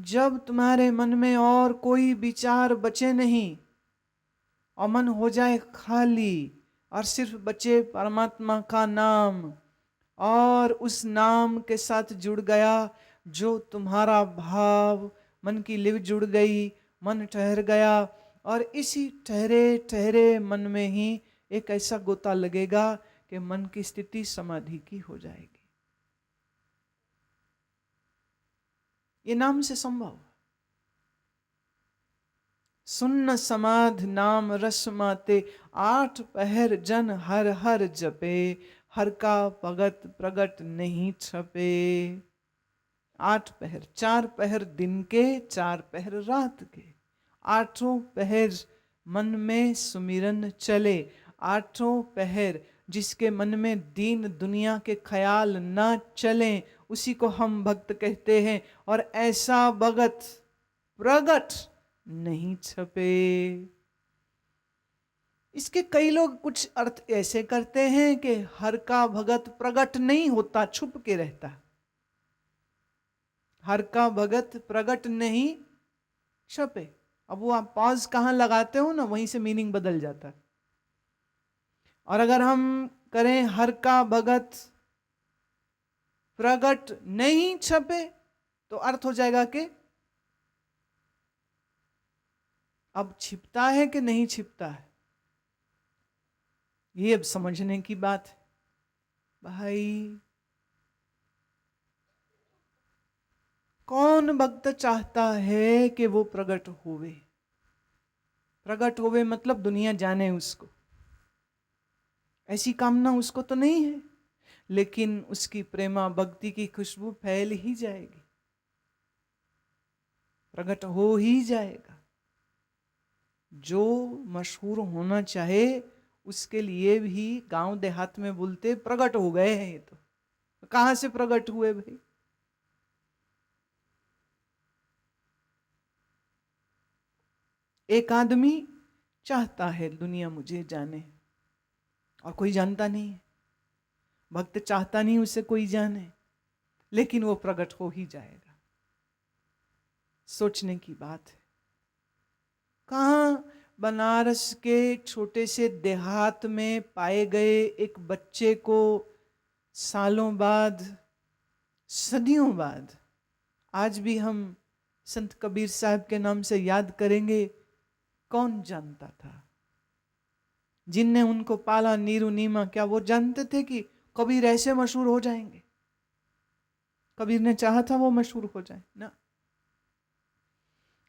जब तुम्हारे मन में और कोई विचार बचे नहीं और मन हो जाए खाली और सिर्फ बचे परमात्मा का नाम, और उस नाम के साथ जुड़ गया जो तुम्हारा भाव, मन की लिव जुड़ गई, मन ठहर गया, और इसी ठहरे ठहरे मन में ही एक ऐसा गोता लगेगा कि मन की स्थिति समाधि की हो जाएगी। ये नाम से संभव। सुन्न समाध नाम रस माते, 8 पहर जन हर हर जपे, हर का भगत प्रगट नहीं छपे। 8 पहर, 4 पहर दिन के, 4 पहर रात के, 8 पहर मन में सुमिरन चले। 8 पहर जिसके मन में दीन दुनिया के ख्याल ना चलें, उसी को हम भक्त कहते हैं। और ऐसा भगत प्रगट नहीं छपे। इसके कई लोग कुछ अर्थ ऐसे करते हैं कि हर का भगत प्रगट नहीं होता, छुप के रहता। हर का भगत प्रगट नहीं छपे। अब वो आप पॉज कहां लगाते हो ना, वहीं से मीनिंग बदल जाता है। और अगर हम करें हर का भगत प्रगट नहीं छपे, तो अर्थ हो जाएगा कि अब छिपता है कि नहीं छिपता है। ये अब समझने की बात है भाई। कौन भक्त चाहता है कि वो प्रगट होवे? प्रगट होवे मतलब दुनिया जाने उसको, ऐसी कामना उसको तो नहीं है, लेकिन उसकी प्रेमा भक्ति की खुशबू फैल ही जाएगी, प्रकट हो ही जाएगा। जो मशहूर होना चाहे उसके लिए भी गांव देहात में बोलते प्रकट हो गए हैं। ये तो कहां से प्रकट हुए भाई? एक आदमी चाहता है दुनिया मुझे जाने, और कोई जानता नहीं है। भक्त चाहता नहीं उसे कोई जाने, लेकिन वो प्रकट हो ही जाएगा। सोचने की बात है। कहां? बनारस के छोटे से देहात में पाए गए एक बच्चे को सालों बाद, सदियों बाद, आज भी हम संत कबीर साहब के नाम से याद करेंगे। कौन जानता था? जिनने उनको पाला, नीरू नीमा, क्या वो जानते थे कि कबीर ऐसे मशहूर हो जाएंगे? कबीर ने चाहा था वो मशहूर हो जाए ना।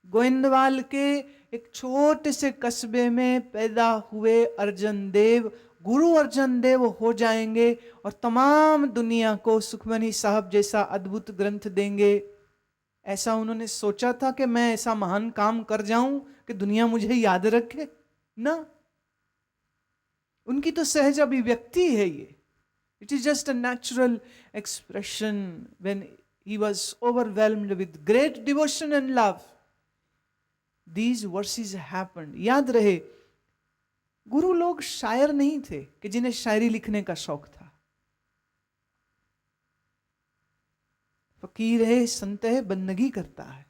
गोविंदवाल के एक छोटे से कस्बे में पैदा हुए अर्जन देव, गुरु अर्जन देव हो जाएंगे और तमाम दुनिया को सुखमनी साहब जैसा अद्भुत ग्रंथ देंगे। ऐसा उन्होंने सोचा था कि मैं ऐसा महान काम कर जाऊं कि दुनिया मुझे याद रखे ना। उनकी तो सहज अभिव्यक्ति है ये। It is just a natural expression when he was overwhelmed with great devotion and love, these verses happened। याद रहे, गुरु लोग शायर नहीं थे कि जिन्हें शायरी लिखने का शौक था। फकीर है, संत है, बंदगी करता है।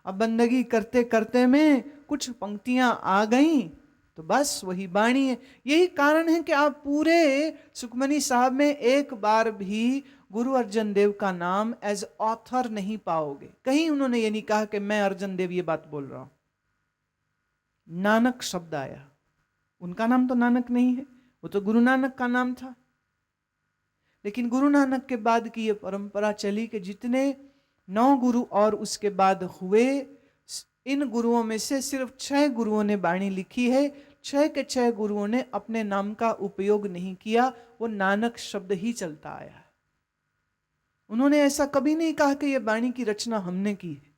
अब बंदगी करते करते में कुछ पंक्तियां आ गईं तो बस वही बाणी है। यही कारण है कि आप पूरे सुखमनी साहब में एक बार भी गुरु अर्जन देव का नाम एज ऑथर नहीं पाओगे। कहीं उन्होंने ये नहीं कहा कि मैं अर्जन देव ये बात बोल रहा हूं। नानक शब्द आया, उनका नाम तो नानक नहीं है, वो तो गुरु नानक का नाम था। लेकिन गुरु नानक के बाद की ये परंपरा चली कि जितने 9 गुरु और उसके बाद हुए, इन गुरुओं में से सिर्फ 6 गुरुओं ने बाणी लिखी है। 6 के 6 गुरुओं ने अपने नाम का उपयोग नहीं किया, वो नानक शब्द ही चलता आया है। उन्होंने ऐसा कभी नहीं कहा कि यह बाणी की रचना हमने की है।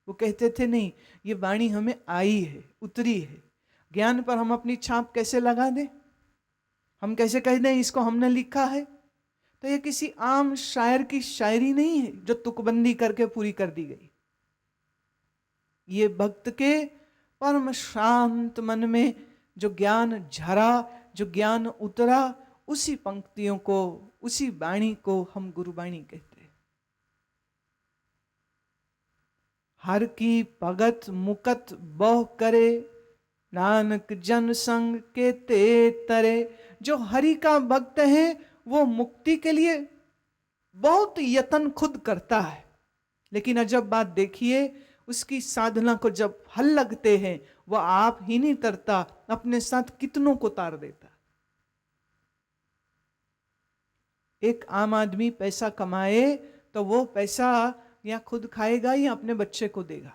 वो कहते थे नहीं, ये वाणी हमें आई है, उतरी है। ज्ञान पर हम अपनी छाप कैसे लगा दें? हम कैसे कह दें इसको हमने लिखा है? तो ये किसी आम शायर की शायरी नहीं है जो तुकबंदी करके पूरी कर दी गई। ये भक्त के परम शांत मन में जो ज्ञान झरा, जो ज्ञान उतरा, उसी पंक्तियों को, उसी वाणी को हम गुरुवाणी कहते हैं। हर की भगत मुकत बहु करे, नानक जन संग के ते तरे। जो हरि का भक्त है वो मुक्ति के लिए बहुत यत्न खुद करता है, लेकिन अजब बात देखिए, उसकी साधना को जब फल लगते हैं वह आप ही नहीं तरता, अपने साथ कितनों को तार देता। एक आम आदमी पैसा कमाए तो वो पैसा या खुद खाएगा या अपने बच्चे को देगा,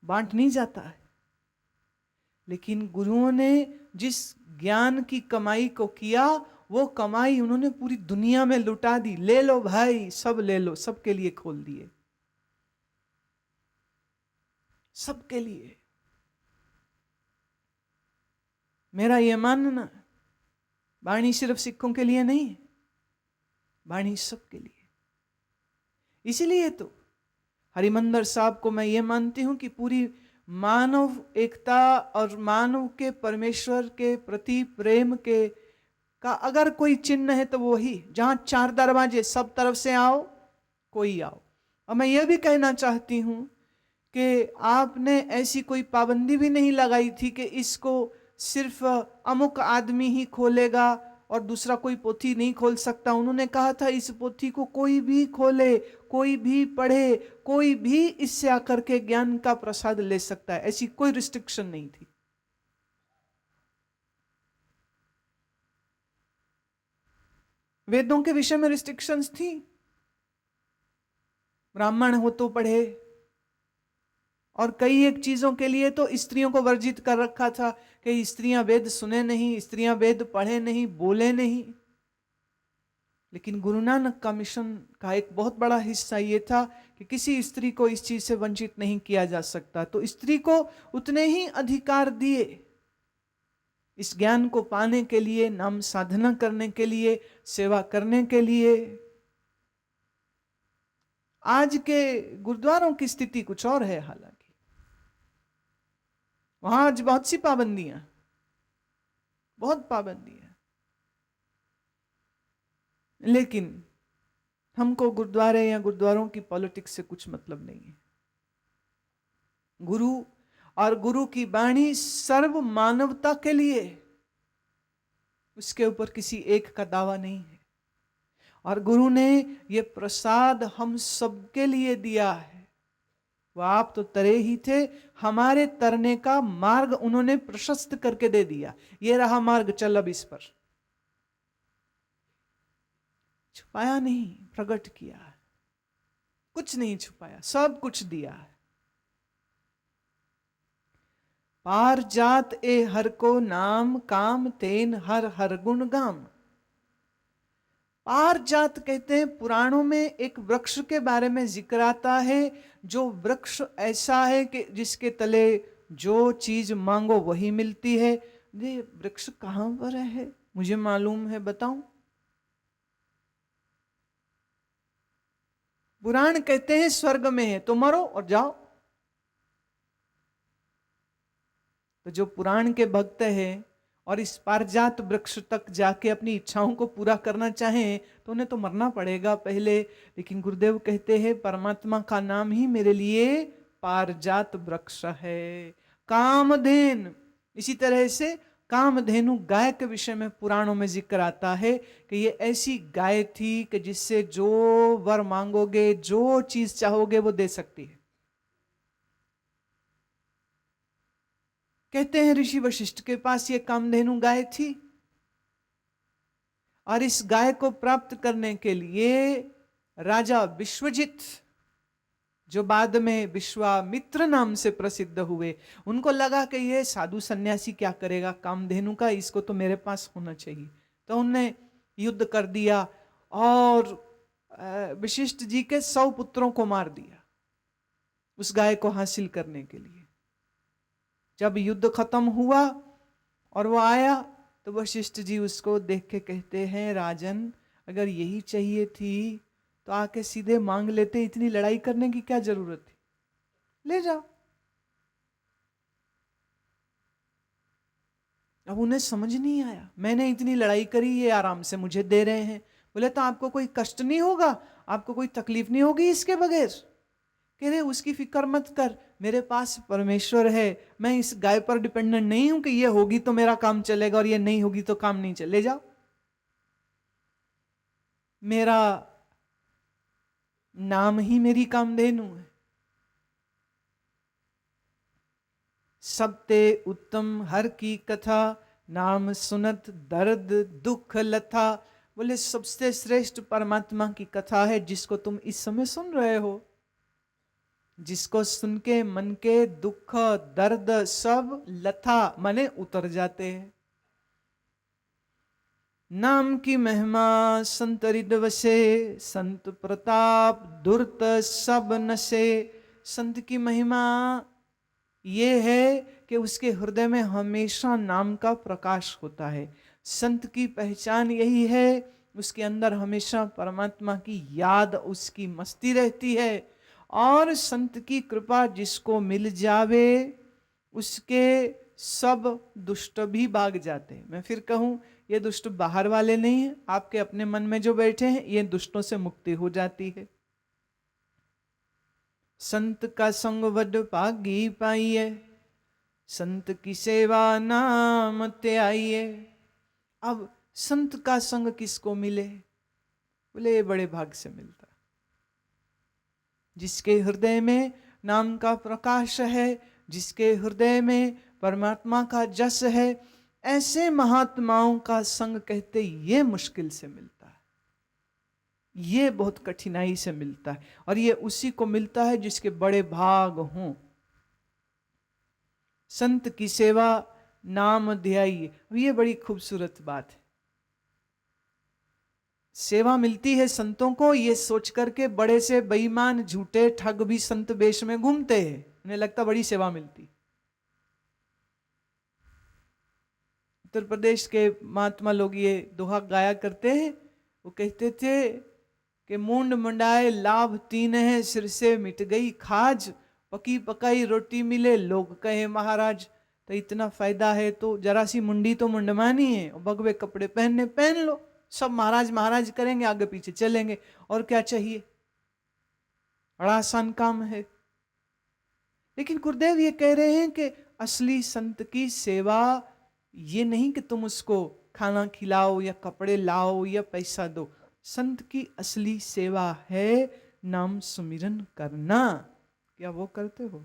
बांट नहीं जाता है। लेकिन गुरुओं ने जिस ज्ञान की कमाई को किया, वो कमाई उन्होंने पूरी दुनिया में लुटा दी। ले लो भाई, सब ले लो, सबके लिए खोल दिए, सबके लिए। मेरा यह मानना, वाणी सिर्फ सिखों के लिए नहीं है, वाणी सबके लिए। इसलिए तो हरिमंदर साहब को मैं ये मानती हूं कि पूरी मानव एकता और मानव के परमेश्वर के प्रति प्रेम के का अगर कोई चिन्ह है तो वो ही, जहां 4 दरवाजे, सब तरफ से आओ, कोई आओ। और मैं ये भी कहना चाहती हूं कि आपने ऐसी कोई पाबंदी भी नहीं लगाई थी कि इसको सिर्फ अमुक आदमी ही खोलेगा और दूसरा कोई पोथी नहीं खोल सकता। उन्होंने कहा था इस पोथी को कोई भी खोले, कोई भी पढ़े, कोई भी इससे आकर के ज्ञान का प्रसाद ले सकता है। ऐसी कोई रिस्ट्रिक्शन नहीं थी। वेदों के विषय में रिस्ट्रिक्शंस थी, ब्राह्मण हो तो पढ़े, और कई एक चीजों के लिए तो स्त्रियों को वर्जित कर रखा था कि स्त्रियां वेद सुने नहीं, स्त्रियां वेद पढ़े नहीं, बोले नहीं। लेकिन गुरु नानक का मिशन का एक बहुत बड़ा हिस्सा ये था कि किसी स्त्री को इस चीज से वंचित नहीं किया जा सकता। तो स्त्री को उतने ही अधिकार दिए इस ज्ञान को पाने के लिए, नाम साधना करने के लिए, सेवा करने के लिए। आज के गुरुद्वारों की स्थिति कुछ और है, हालांकि वहां आज बहुत सी पाबंदियां, बहुत पाबंदियां, लेकिन हमको गुरुद्वारे या गुरुद्वारों की पॉलिटिक्स से कुछ मतलब नहीं है। गुरु और गुरु की वाणी सर्व मानवता के लिए, उसके ऊपर किसी एक का दावा नहीं है। और गुरु ने ये प्रसाद हम सबके लिए दिया है। वो आप तो तरे ही थे, हमारे तरने का मार्ग उन्होंने प्रशस्त करके दे दिया। ये रहा मार्ग, चल अब इस पर। छुपाया नहीं, प्रकट किया है। कुछ नहीं छुपाया, सब कुछ दिया है। पार जात ए हर को नाम, काम तेन हर हर गुण गाम। पार जात कहते हैं, पुराणों में एक वृक्ष के बारे में जिक्र आता है, जो वृक्ष ऐसा है कि जिसके तले जो चीज मांगो वही मिलती है। ये वृक्ष कहां पर है मुझे मालूम है, बताऊं? पुराण कहते हैं स्वर्ग में है, तो मरो और जाओ। तो जो पुराण के भक्त हैं और इस पारजात वृक्ष तक जाके अपनी इच्छाओं को पूरा करना चाहें तो उन्हें तो मरना पड़ेगा पहले। लेकिन गुरुदेव कहते हैं परमात्मा का नाम ही मेरे लिए पारजात वृक्ष है। कामधेन, इसी तरह से कामधेनु गाय के विषय में पुराणों में जिक्र आता है कि ये ऐसी गाय थी कि जिससे जो वर मांगोगे, जो चीज चाहोगे वो दे सकती है। कहते हैं ऋषि वशिष्ठ के पास ये कामधेनु गाय थी, और इस गाय को प्राप्त करने के लिए राजा विश्वजित, जो बाद में विश्वामित्र नाम से प्रसिद्ध हुए, उनको लगा कि ये साधु सन्यासी क्या करेगा कामधेनु का, इसको तो मेरे पास होना चाहिए। तो उन्होंने युद्ध कर दिया और वशिष्ठ जी के 100 पुत्रों को मार दिया उस गाय को हासिल करने के लिए। जब युद्ध खत्म हुआ और वो आया तो वशिष्ठ जी उसको देख के कहते हैं, राजन अगर यही चाहिए थी तो आके सीधे मांग लेते, इतनी लड़ाई करने की क्या जरूरत थी, ले जाओ। अब उन्हें समझ नहीं आया, मैंने इतनी लड़ाई करी, ये आराम से मुझे दे रहे हैं। बोले तो आपको कोई कष्ट नहीं होगा, आपको कोई तकलीफ नहीं होगी इसके बगैर? कह रहे उसकी फिक्र मत कर, मेरे पास परमेश्वर है, मैं इस गाय पर डिपेंडेंट नहीं हूं कि ये होगी तो मेरा काम चलेगा और ये नहीं होगी तो काम नहीं चले। ले जाओ, मेरा नाम ही मेरी कामधेनु है। सबते उत्तम हर की कथा, नाम सुनत दर्द दुख लथा। बोले सबसे श्रेष्ठ परमात्मा की कथा है जिसको तुम इस समय सुन रहे हो, जिसको सुन के मन के दुख दर्द सब लथा माने उतर जाते हैं। नाम की महिमा संत हृदय वसे, संत प्रताप दुर्त सब नशे। संत की महिमा ये है कि उसके हृदय में हमेशा नाम का प्रकाश होता है। संत की पहचान यही है, उसके अंदर हमेशा परमात्मा की याद, उसकी मस्ती रहती है। और संत की कृपा जिसको मिल जावे उसके सब दुष्ट भी भाग जाते हैं। मैं फिर कहूं, ये दुष्ट बाहर वाले नहीं हैं, आपके अपने मन में जो बैठे हैं, ये दुष्टों से मुक्ति हो जाती है। संत का संग वड पागी पाइए, संत की सेवा नाम ते आइए। अब संत का संग किसको मिले? बोले ये बड़े भाग से मिलता, जिसके हृदय में नाम का प्रकाश है, जिसके हृदय में परमात्मा का जस है। ऐसे महात्माओं का संग कहते ये मुश्किल से मिलता है, ये बहुत कठिनाई से मिलता है, और ये उसी को मिलता है जिसके बड़े भाग हों। संत की सेवा नाम ध्याइए, ये बड़ी खूबसूरत बात है। सेवा मिलती है संतों को, ये सोच करके बड़े से बेईमान झूठे ठग भी संत वेश में घूमते हैं, उन्हें लगता बड़ी सेवा मिलती। उत्तर प्रदेश के महात्मा लोग ये दोहा गाया करते हैं। वो कहते थे कि मूंड मुंडाए लाभ तीन है, सिर से मिट गई खाज, पकी पकाई रोटी मिले लोग कहे महाराज। तो इतना फायदा है तो जरा सी मुंडी तो मुंडमानी है, और भगवे कपड़े पहनने पहन लो, सब महाराज महाराज करेंगे, आगे पीछे चलेंगे, और क्या चाहिए, बड़ा आसान काम है। लेकिन गुरुदेव ये कह रहे हैं कि असली संत की सेवा ये नहीं कि तुम उसको खाना खिलाओ या कपड़े लाओ या पैसा दो। संत की असली सेवा है नाम सुमिरन करना। क्या वो करते हो?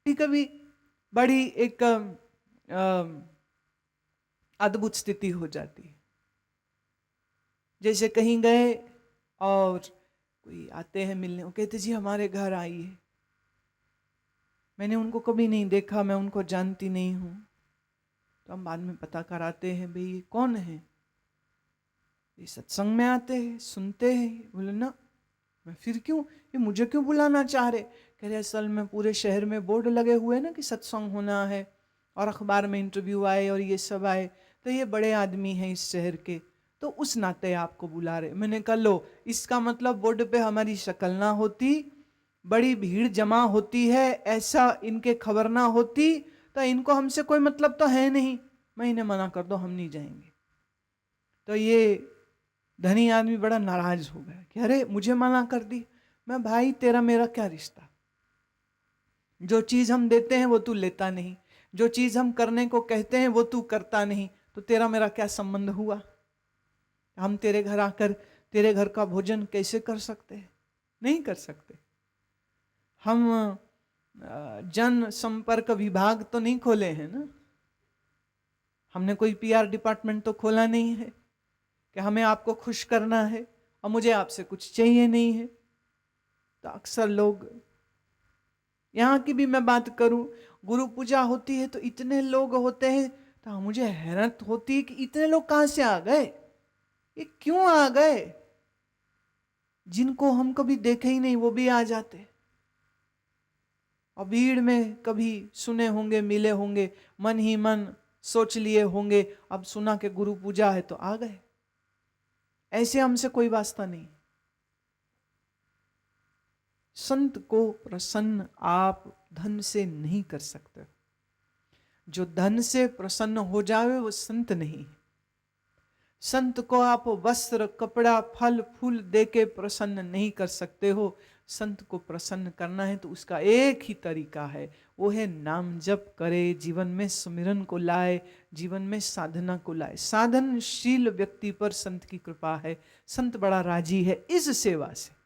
कभी बड़ी एक अद्भुत स्थिति हो जाती है, जैसे कहीं गए और कोई आते हैं मिलने, वो कहते जी हमारे घर आइए। मैंने उनको कभी नहीं देखा, मैं उनको जानती नहीं हूँ। तो हम बाद में पता कराते हैं, भाई ये कौन है? ये सत्संग में आते हैं, सुनते हैं। बोले ना, मैं फिर क्यों, ये मुझे क्यों बुलाना चाह रहे? कह रहे असल में पूरे शहर में बोर्ड लगे हुए ना कि सत्संग होना है, और अखबार में इंटरव्यू आए और ये सब आए, तो ये बड़े आदमी हैं इस शहर के, तो उस नाते आपको बुला रहे। मैंने कहा लो, इसका मतलब बोर्ड पे हमारी शक्ल ना होती, बड़ी भीड़ जमा होती है, ऐसा इनके खबर ना होती, तो इनको हमसे कोई मतलब तो है नहीं, मैं इन्हें मना कर दो, हम नहीं जाएंगे। तो ये धनी आदमी बड़ा नाराज हो गया कि अरे मुझे मना कर दी। मैं भाई तेरा मेरा क्या रिश्ता, जो चीज हम देते हैं वो तू लेता नहीं, जो चीज हम करने को कहते हैं वो तू करता नहीं, तो तेरा मेरा क्या संबंध हुआ? हम तेरे घर आकर तेरे घर का भोजन कैसे कर सकते हैं? नहीं कर सकते। हम जन संपर्क विभाग तो नहीं खोले हैं ना, हमने कोई पीआर डिपार्टमेंट तो खोला नहीं है कि हमें आपको खुश करना है और मुझे आपसे कुछ चाहिए नहीं है। तो अक्सर लोग, यहाँ की भी मैं बात करूं, गुरु पूजा होती है तो इतने लोग होते हैं, तो मुझे हैरत होती है कि इतने लोग कहां से आ गए, ये क्यों आ गए? जिनको हम कभी देखे ही नहीं वो भी आ जाते, और भीड़ में कभी सुने होंगे, मिले होंगे, मन ही मन सोच लिए होंगे अब सुना कि गुरु पूजा है तो आ गए। ऐसे हमसे कोई वास्ता नहीं। संत को प्रसन्न आप धन से नहीं कर सकते। जो धन से प्रसन्न हो जावे वो संत नहीं है। संत को आप वस्त्र, कपड़ा, फल फूल दे के प्रसन्न नहीं कर सकते हो। संत को प्रसन्न करना है तो उसका एक ही तरीका है, वो है नाम जप करे, जीवन में सुमिरन को लाए, जीवन में साधना को लाए। साधनशील व्यक्ति पर संत की कृपा है, संत बड़ा राजी है इस सेवा से।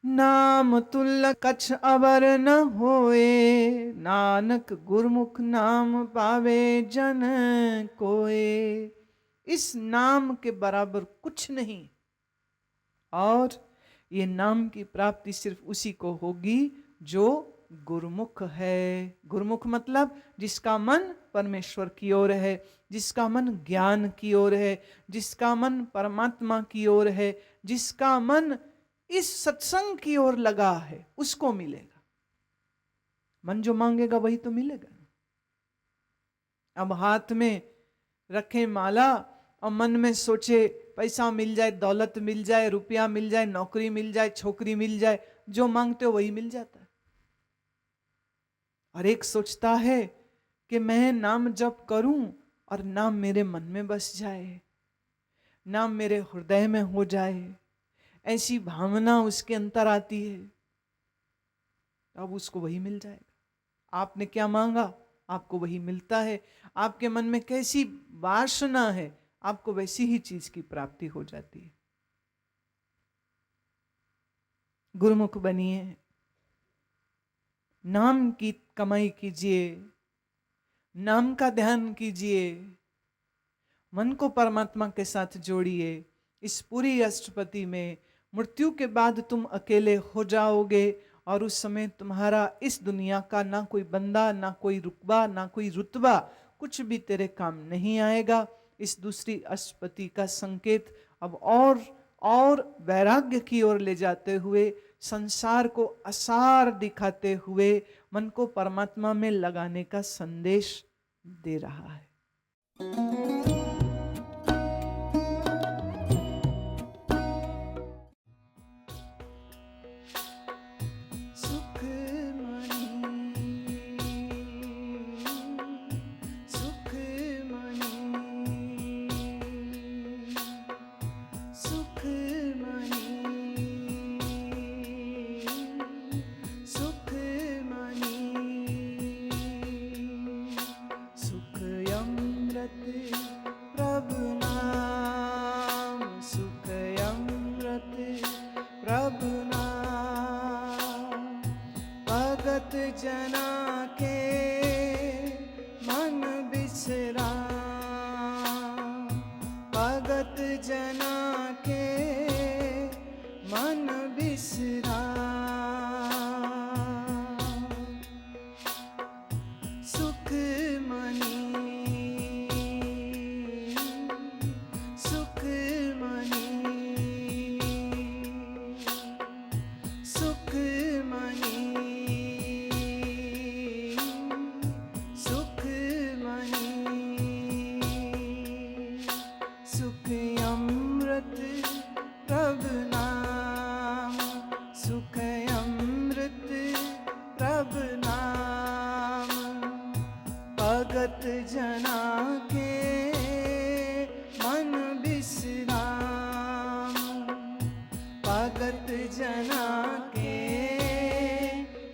नाम तुल्य कछ अवर न होए, नानक गुरमुख नाम पावे जन कोए। इस नाम के बराबर कुछ नहीं, और ये नाम की प्राप्ति सिर्फ उसी को होगी जो गुरुमुख है। गुरुमुख मतलब जिसका मन परमेश्वर की ओर है, जिसका मन ज्ञान की ओर है, जिसका मन परमात्मा की ओर है, जिसका मन इस सत्संग की ओर लगा है, उसको मिलेगा। मन जो मांगेगा वही तो मिलेगा। अब हाथ में रखे माला और मन में सोचे पैसा मिल जाए, दौलत मिल जाए, रुपया मिल जाए, नौकरी मिल जाए, छोकरी मिल जाए, जो मांगते हो वही मिल जाता है। और एक सोचता है कि मैं नाम जप करूं और नाम मेरे मन में बस जाए, नाम मेरे हृदय में हो जाए, ऐसी भावना उसके अंतर आती है, अब उसको वही मिल जाएगा। आपने क्या मांगा आपको वही मिलता है। आपके मन में कैसी वासना है आपको वैसी ही चीज की प्राप्ति हो जाती है। गुरुमुख बनिए, नाम की कमाई कीजिए, नाम का ध्यान कीजिए, मन को परमात्मा के साथ जोड़िए। इस पूरी अष्टपदी में मृत्यु के बाद तुम अकेले हो जाओगे और उस समय तुम्हारा इस दुनिया का ना कोई बंदा, ना कोई रुतबा, ना कोई रुतबा, कुछ भी तेरे काम नहीं आएगा। इस दूसरी अष्टपदी का संकेत अब और वैराग्य की ओर ले जाते हुए, संसार को असार दिखाते हुए मन को परमात्मा में लगाने का संदेश दे रहा है। जना के मन बिसरा, भगत जना के मन बिसरा। सुख मनी, सुख मनी, सुख मनी, भगत जना के मन बिसराम, भगत जना के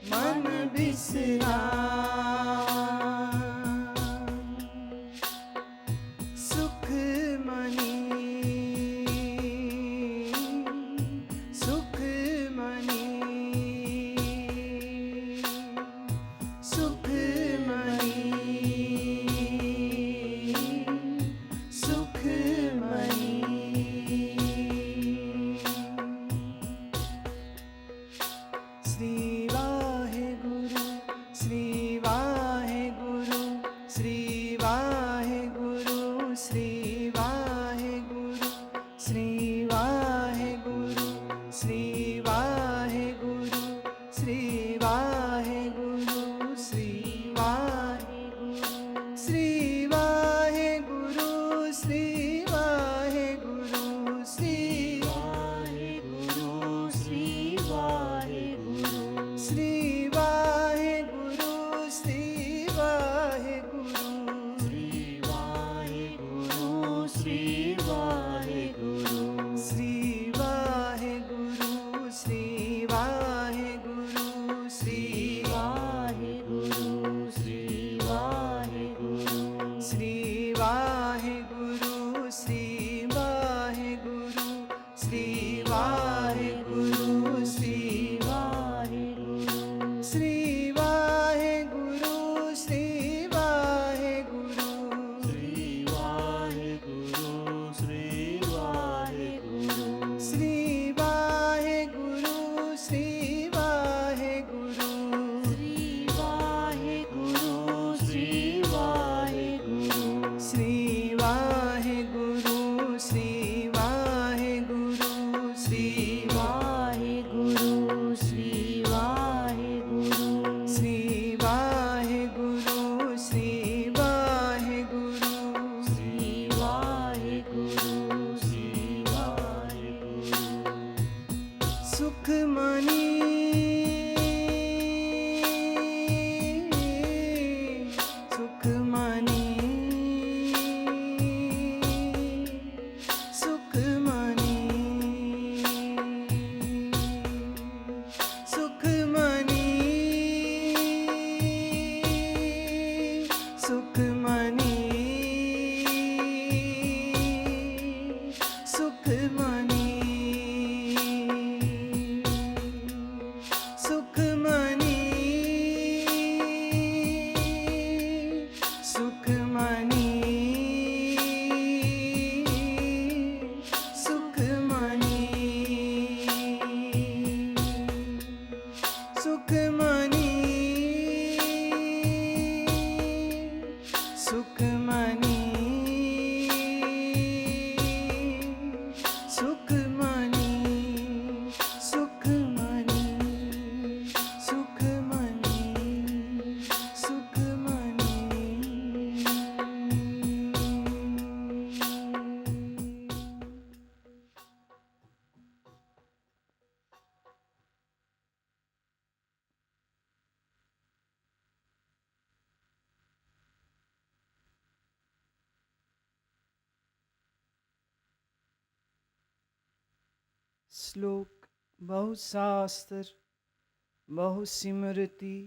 मन बिसराम। सुख मनी, सुख मनी, सुख मनी, सुखमणि सुखमणि सुखमणि सुखमणि सुखमणि सुखमणि सुखमणि सुखमणि सुखमणि सुखमणि सुखमणि सुखमणि सुखमणि सुखमणि सुखमणि श्लोक बहु शास्त्र बहु सिमरति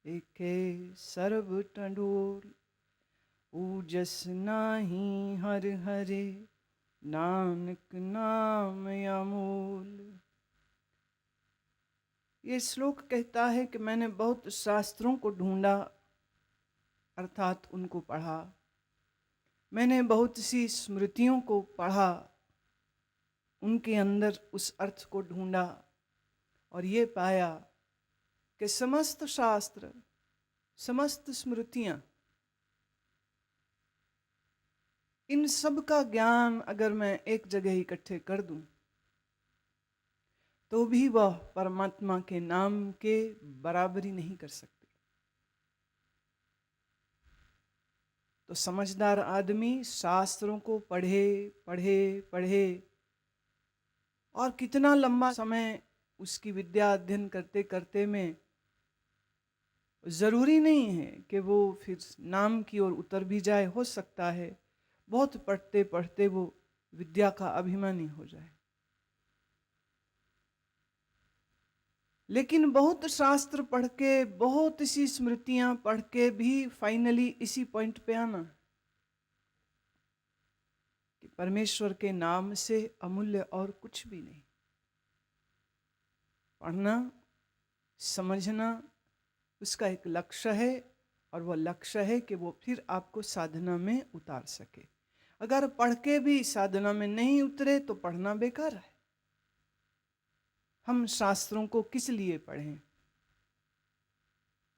एके सर्व टंडोल ऊजस नाही हर हरे नानक नाम अमोल। ये श्लोक कहता है कि मैंने बहुत शास्त्रों को ढूंढा, अर्थात उनको पढ़ा। मैंने बहुत सी स्मृतियों को पढ़ा, उनके अंदर उस अर्थ को ढूंढा और ये पाया कि समस्त शास्त्र, समस्त स्मृतियां, इन सब का ज्ञान अगर मैं एक जगह इकट्ठे कर दूं तो भी वह परमात्मा के नाम के बराबरी नहीं कर सकते। तो समझदार आदमी शास्त्रों को पढ़े पढ़े पढ़े और कितना लंबा समय उसकी विद्या अध्ययन करते करते में जरूरी नहीं है कि वो फिर नाम की ओर उतर भी जाए। हो सकता है बहुत पढ़ते पढ़ते वो विद्या का अभिमानी हो जाए। लेकिन बहुत शास्त्र पढ़ के, बहुत सी स्मृतियां पढ़ के भी फाइनली इसी पॉइंट पे आना कि परमेश्वर के नाम से अमूल्य और कुछ भी नहीं। पढ़ना, समझना उसका एक लक्ष्य है और वह लक्ष्य है कि वो फिर आपको साधना में उतार सके। अगर पढ़ के भी साधना में नहीं उतरे तो पढ़ना बेकार है। हम शास्त्रों को किस लिए पढ़ें?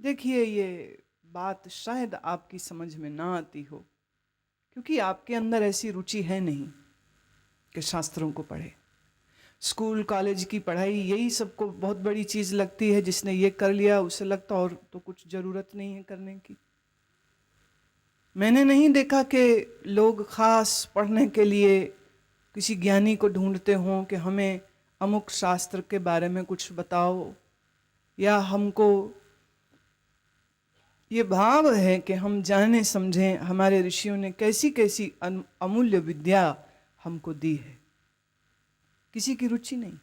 देखिए, ये बात शायद आपकी समझ में ना आती हो क्योंकि आपके अंदर ऐसी रुचि है नहीं कि शास्त्रों को पढ़े। स्कूल कॉलेज की पढ़ाई यही सबको बहुत बड़ी चीज़ लगती है। जिसने ये कर लिया उसे लगता और तो कुछ ज़रूरत नहीं है करने की। मैंने नहीं देखा कि लोग खास पढ़ने के लिए किसी ज्ञानी को ढूंढते हों कि हमें अमुक शास्त्र के बारे में कुछ बताओ, या हमको ये भाव है कि हम जाने समझें हमारे ऋषियों ने कैसी कैसी अमूल्य विद्या हमको दी है। किसी की रुचि नहीं।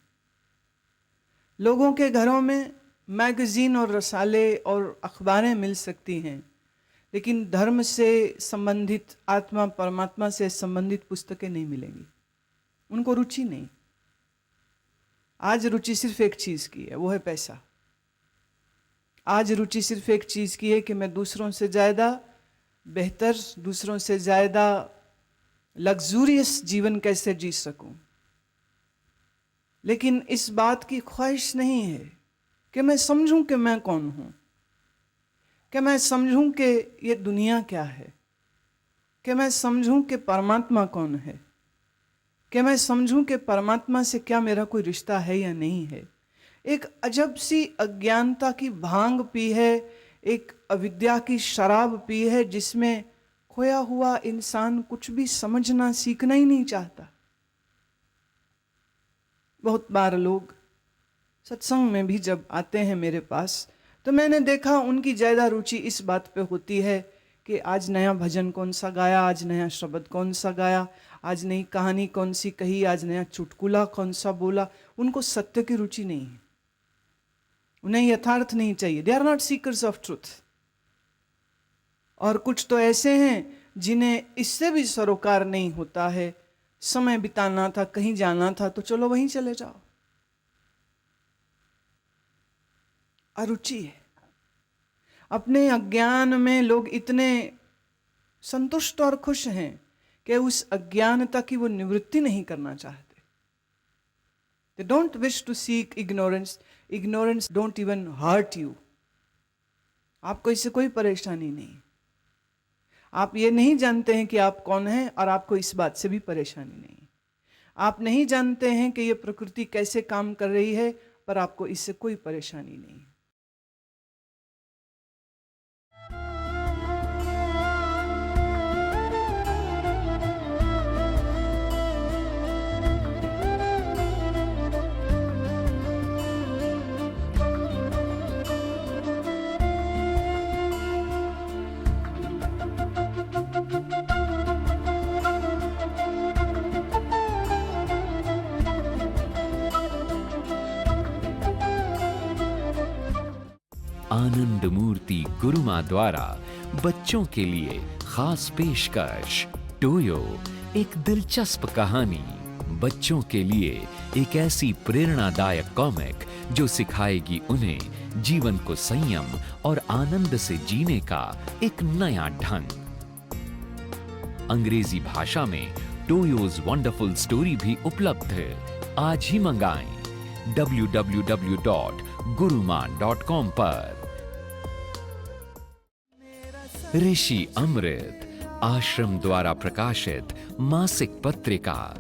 लोगों के घरों में मैगजीन और रसाले और अखबारें मिल सकती हैं, लेकिन धर्म से संबंधित, आत्मा परमात्मा से संबंधित पुस्तकें नहीं मिलेंगी। उनको रुचि नहीं। आज रुचि सिर्फ एक चीज़ की है, वो है पैसा। आज रुचि सिर्फ एक चीज़ की है कि मैं दूसरों से ज़्यादा बेहतर, दूसरों से ज़्यादा लग्जूरियस जीवन कैसे जी सकूं। लेकिन इस बात की ख्वाहिश नहीं है कि मैं समझूं कि मैं कौन हूं, कि मैं समझूं कि ये दुनिया क्या है, कि मैं समझूं कि परमात्मा कौन है, कि मैं समझूं कि परमात्मा से क्या मेरा कोई रिश्ता है या नहीं है। एक अजब सी अज्ञानता की भांग पी है, एक अविद्या की शराब पी है, जिसमें खोया हुआ इंसान कुछ भी समझना, सीखना ही नहीं चाहता। बहुत बार लोग सत्संग में भी जब आते हैं मेरे पास, तो मैंने देखा उनकी ज़्यादा रुचि इस बात पे होती है कि आज नया भजन कौन सा गाया, आज नया शब्द कौन सा गाया, आज नई कहानी कौन सी कही, आज नया चुटकुला कौन सा बोला। उनको सत्य की रुचि नहीं है, उन्हें यथार्थ नहीं चाहिए। They are not seekers of truth. और कुछ तो ऐसे हैं जिन्हें इससे भी सरोकार नहीं होता है, समय बिताना था, कहीं जाना था तो चलो वहीं चले जाओ। अरुचि है। अपने अज्ञान में लोग इतने संतुष्ट और खुश हैं कि उस अज्ञानता की वो निवृत्ति नहीं करना चाहते। They don't wish to seek ignorance. Ignorance don't even hurt you. आपको इससे कोई परेशानी नहीं। आप ये नहीं जानते हैं कि आप कौन हैं और आपको इस बात से भी परेशानी नहीं। आप नहीं जानते हैं कि ये प्रकृति कैसे काम कर रही है, पर आपको इससे कोई परेशानी नहीं। आनंद मूर्ति गुरुमा द्वारा बच्चों के लिए खास पेशकश टोयो, एक दिलचस्प कहानी। बच्चों के लिए एक ऐसी प्रेरणादायक कॉमिक जो सिखाएगी उन्हें जीवन को संयम और आनंद से जीने का एक नया ढंग। अंग्रेजी भाषा में टोयोज वंडरफुल स्टोरी भी उपलब्ध है। आज ही मंगाएं www.guruman.com पर। ऋषि अमृत आश्रम द्वारा प्रकाशित मासिक पत्रिका,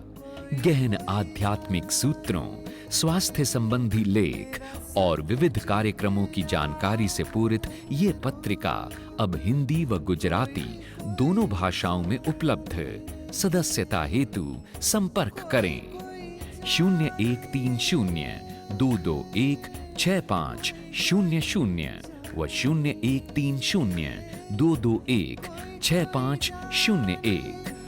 गहन आध्यात्मिक सूत्रों, स्वास्थ्य संबंधी लेख और विविध कार्यक्रमों की जानकारी से पूरित ये पत्रिका अब हिंदी व गुजराती दोनों भाषाओं में उपलब्ध है। सदस्यता हेतु संपर्क करें 013022165000 व 013022165001।